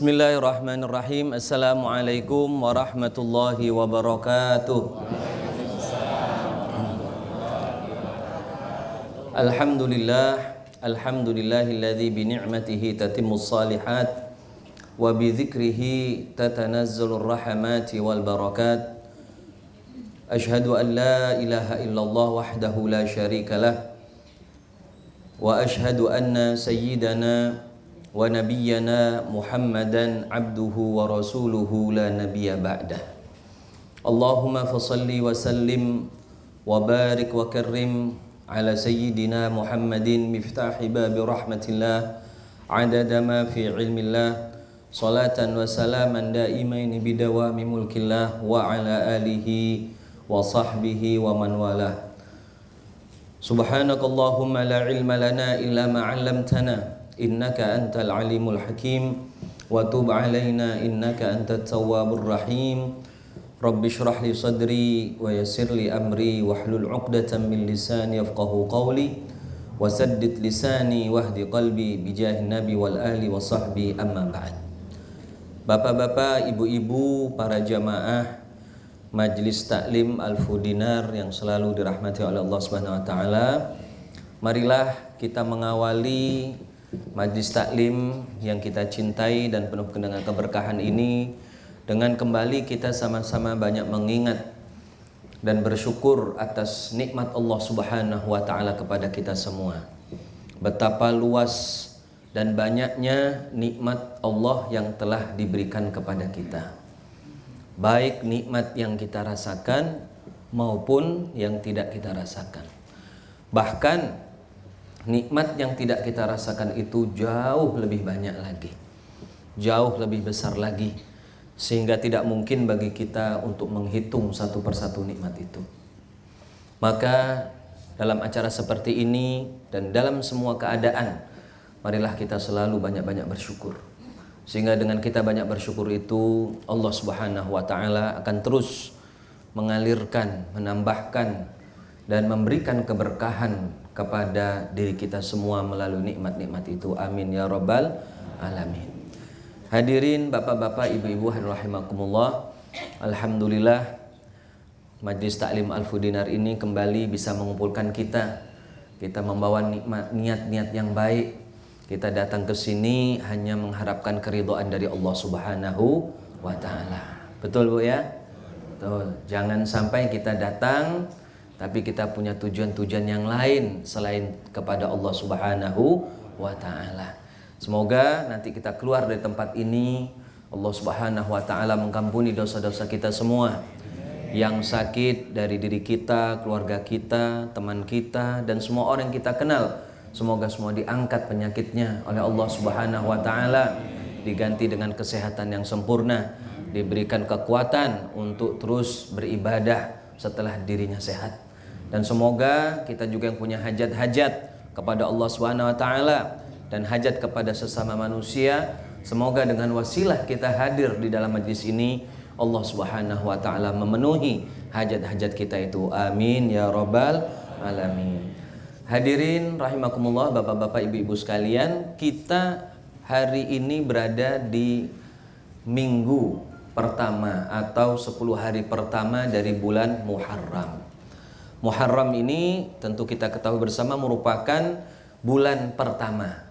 Bismillahirrahmanirrahim. Assalamualaikum warahmatullahi wabarakatuh. Alhamdulillahilladzi bi ni'matihi tatimmus shalihat wa bi dzikrihi tatanazzalur rahmati wal barakat. Asyhadu an la ilaha illallah wahdahu la syarikalah wa asyhadu anna sayyidana wa nabiyyana Muhammadan abduhu wa rasuluhu la nabiyya ba'dah. Allahumma fasalli wa sallim wa barik wa karrim ala sayyidina Muhammadin miftahi babi rahmatillah adada ma fi ilmillah salatan wa salaman daimaini bidawami mulkillah wa ala alihi wa sahbihi wa man walah. Subhanakallahumma la ilma lana illa ma 'allamtana innaka antal alimul hakim wa tub alaina innaka antat tawwabur rahim. Rabbi shrah li sadri wa yassir li amri wahlul 'uqdatam min lisani yafqahu qawli wa saddid lisani wahdi qalbi bijahin nabi wal ahli wa sahbi amma ba'd. Bapak-bapak, ibu-ibu, para jamaah Majelis Taklim Al-Fudinar yang selalu dirahmati oleh Allah Subhanahu wa taala, marilah kita mengawali Majlis Taklim yang kita cintai dan penuh dengan keberkahan ini dengan kembali kita sama-sama banyak mengingat dan bersyukur atas nikmat Allah Subhanahu wa taala kepada kita semua. Betapa luas dan banyaknya nikmat Allah yang telah diberikan kepada kita. Baik nikmat yang kita rasakan maupun yang tidak kita rasakan. Bahkan nikmat yang tidak kita rasakan itu jauh lebih banyak lagi, jauh lebih besar lagi, sehingga tidak mungkin bagi kita untuk menghitung satu persatu nikmat itu. Maka dalam acara seperti ini dan dalam semua keadaan, marilah kita selalu banyak-banyak bersyukur. Sehingga dengan kita banyak bersyukur itu, Allah Subhanahu wa taala akan terus mengalirkan, menambahkan dan memberikan keberkahan kepada diri kita semua melalui nikmat-nikmat itu. Amin ya rabbal alamin. Hadirin bapak-bapak, ibu-ibu rahimakumullah. Alhamdulillah Majlis Taklim Al-Fudinar ini kembali bisa mengumpulkan kita. Kita membawa niat-niat yang baik. Kita datang ke sini hanya mengharapkan keridhaan dari Allah Subhanahu wa taala. Betul Bu ya? Betul. Jangan sampai kita datang tapi kita punya tujuan-tujuan yang lain selain kepada Allah Subhanahu wa taala. Semoga nanti kita keluar dari tempat ini, Allah Subhanahu wa taala mengampuni dosa-dosa kita semua. Yang sakit dari diri kita, keluarga kita, teman kita dan semua orang yang kita kenal, semoga semua diangkat penyakitnya oleh Allah Subhanahu wa taala, diganti dengan kesehatan yang sempurna, diberikan kekuatan untuk terus beribadah setelah dirinya sehat. Dan semoga kita juga yang punya hajat-hajat kepada Allah Subhanahu wa taala dan hajat kepada sesama manusia, semoga dengan wasilah kita hadir di dalam majlis ini, Allah Subhanahu wa taala memenuhi hajat-hajat kita itu. Amin ya rabbal alamin. Hadirin rahimakumullah, bapak-bapak, ibu-ibu sekalian, kita hari ini berada di minggu pertama atau 10 hari pertama dari bulan Muharram. Muharram ini tentu kita ketahui bersama merupakan bulan pertama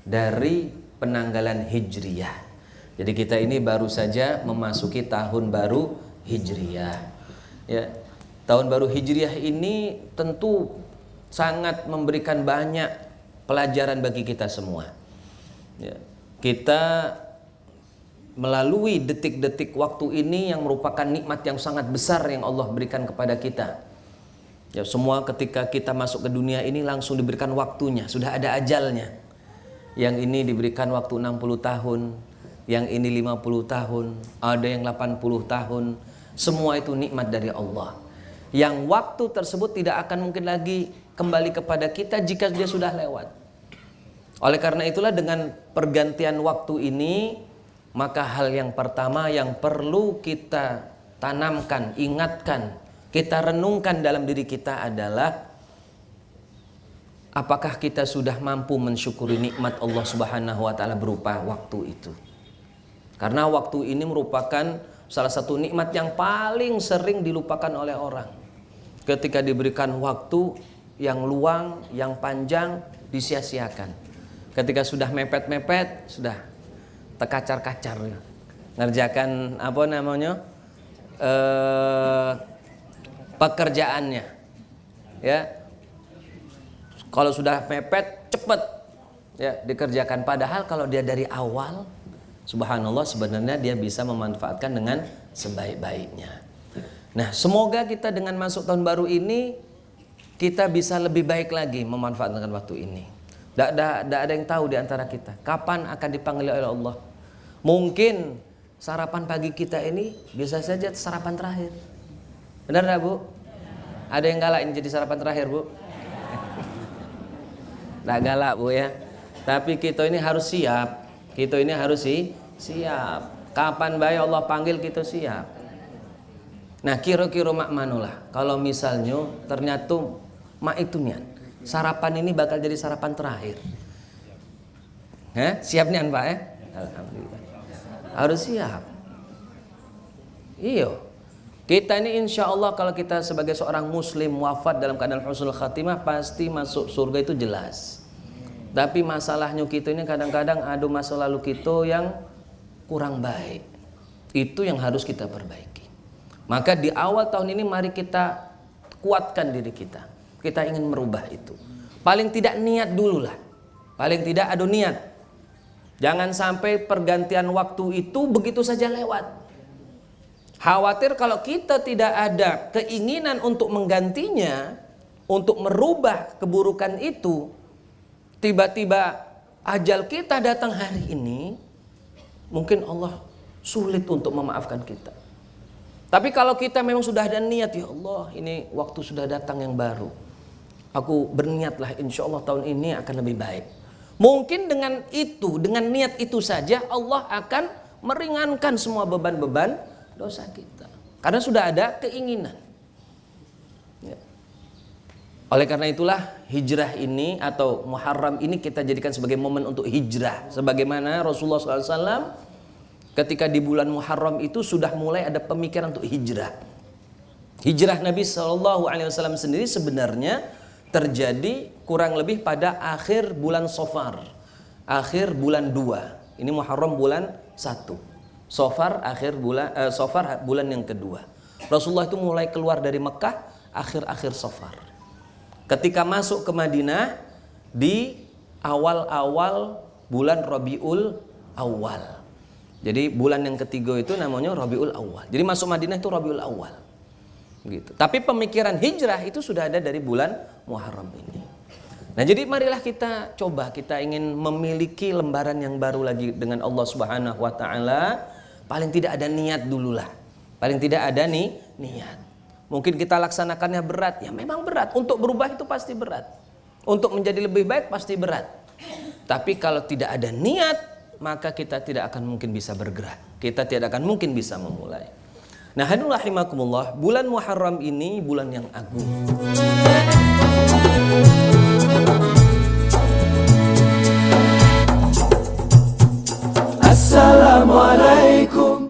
dari penanggalan Hijriyah. Jadi kita ini baru saja memasuki tahun baru Hijriyah. Ya, tahun baru Hijriyah ini tentu sangat memberikan banyak pelajaran bagi kita semua. Ya, kita melalui detik-detik waktu ini yang merupakan nikmat yang sangat besar yang Allah berikan kepada kita. Ya, semua ketika kita masuk ke dunia ini langsung diberikan waktunya, sudah ada ajalnya. Yang ini diberikan waktu 60 tahun, yang ini 50 tahun, ada yang 80 tahun. Semua itu nikmat dari Allah. Yang waktu tersebut tidak akan mungkin lagi kembali kepada kita jika dia sudah lewat. Oleh karena itulah dengan pergantian waktu ini, maka hal yang pertama yang perlu kita tanamkan, ingatkan, kita renungkan dalam diri kita adalah apakah kita sudah mampu mensyukuri nikmat Allah Subhanahu wa taala berupa waktu itu. Karena waktu ini merupakan salah satu nikmat yang paling sering dilupakan oleh orang. Ketika diberikan waktu yang luang, yang panjang, disia-siakan. Ketika sudah mepet-mepet, sudah terkacar-kacar, ngerjakan pekerjaannya, ya. Kalau sudah mepet, cepet, ya dikerjakan. Padahal kalau dia dari awal, subhanallah, sebenarnya dia bisa memanfaatkan dengan sebaik-baiknya. Nah, semoga kita dengan masuk tahun baru ini kita bisa lebih baik lagi memanfaatkan waktu ini. Tidak ada yang tahu di antara kita kapan akan dipanggil oleh Allah. Mungkin sarapan pagi kita ini bisa saja sarapan terakhir. Benar tidak, Bu? Ada yang galak ini jadi sarapan terakhir, Bu? Tidak galak, Bu, ya. Tapi kita ini harus siap. Kita ini harus siap. Kapan baik Allah panggil kita siap. Nah, kira-kira mak manulah kalau misalnya ternyata mak itu nian sarapan ini bakal jadi sarapan terakhir. Siap nian, Pak, ya? Alhamdulillah. Harus siap. Iya. Kita ini insya Allah kalau kita sebagai seorang muslim wafat dalam keadaan husnul khatimah pasti masuk surga itu jelas. Tapi masalahnya kita ini kadang-kadang ada masa lalu kita yang kurang baik. Itu yang harus kita perbaiki. Maka di awal tahun ini mari kita kuatkan diri kita. Kita ingin merubah itu. Paling tidak niat dulu lah. Paling tidak ada niat. Jangan sampai pergantian waktu itu begitu saja lewat. Khawatir kalau kita tidak ada keinginan untuk menggantinya, untuk merubah keburukan itu, tiba-tiba ajal kita datang hari ini, mungkin Allah sulit untuk memaafkan kita. Tapi kalau kita memang sudah ada niat, ya Allah, ini waktu sudah datang yang baru. Aku berniatlah insya Allah tahun ini akan lebih baik. Mungkin dengan itu, dengan niat itu saja Allah akan meringankan semua beban-beban dosa kita. Karena sudah ada keinginan. Ya. Oleh karena itulah hijrah ini atau Muharram ini kita jadikan sebagai momen untuk hijrah. Sebagaimana Rasulullah SAW ketika di bulan Muharram itu sudah mulai ada pemikiran untuk hijrah. Hijrah Nabi SAW sendiri sebenarnya terjadi kurang lebih pada akhir bulan Safar, akhir bulan 2. Ini Muharram bulan 1, Safar bulan yang kedua. Rasulullah itu mulai keluar dari Mekah akhir-akhir Safar. Ketika masuk ke Madinah di awal-awal bulan Rabiul Awal. Jadi bulan yang ketiga itu namanya Rabiul Awal. Jadi masuk Madinah itu Rabiul Awal. Gitu. Tapi pemikiran hijrah itu sudah ada dari bulan Muharram ini. Nah, jadi marilah kita coba, kita ingin memiliki lembaran yang baru lagi dengan Allah Subhanahu wa taala. Paling tidak ada niat dululah. Paling tidak ada niat. Mungkin kita laksanakannya berat, ya memang berat. Untuk berubah itu pasti berat. Untuk menjadi lebih baik pasti berat. Tapi kalau tidak ada niat, maka kita tidak akan mungkin bisa bergerak. Kita tidak akan mungkin bisa memulai. Nah, hadirin rahimakumullah, bulan Muharram ini bulan yang agung. Assalamualaikum.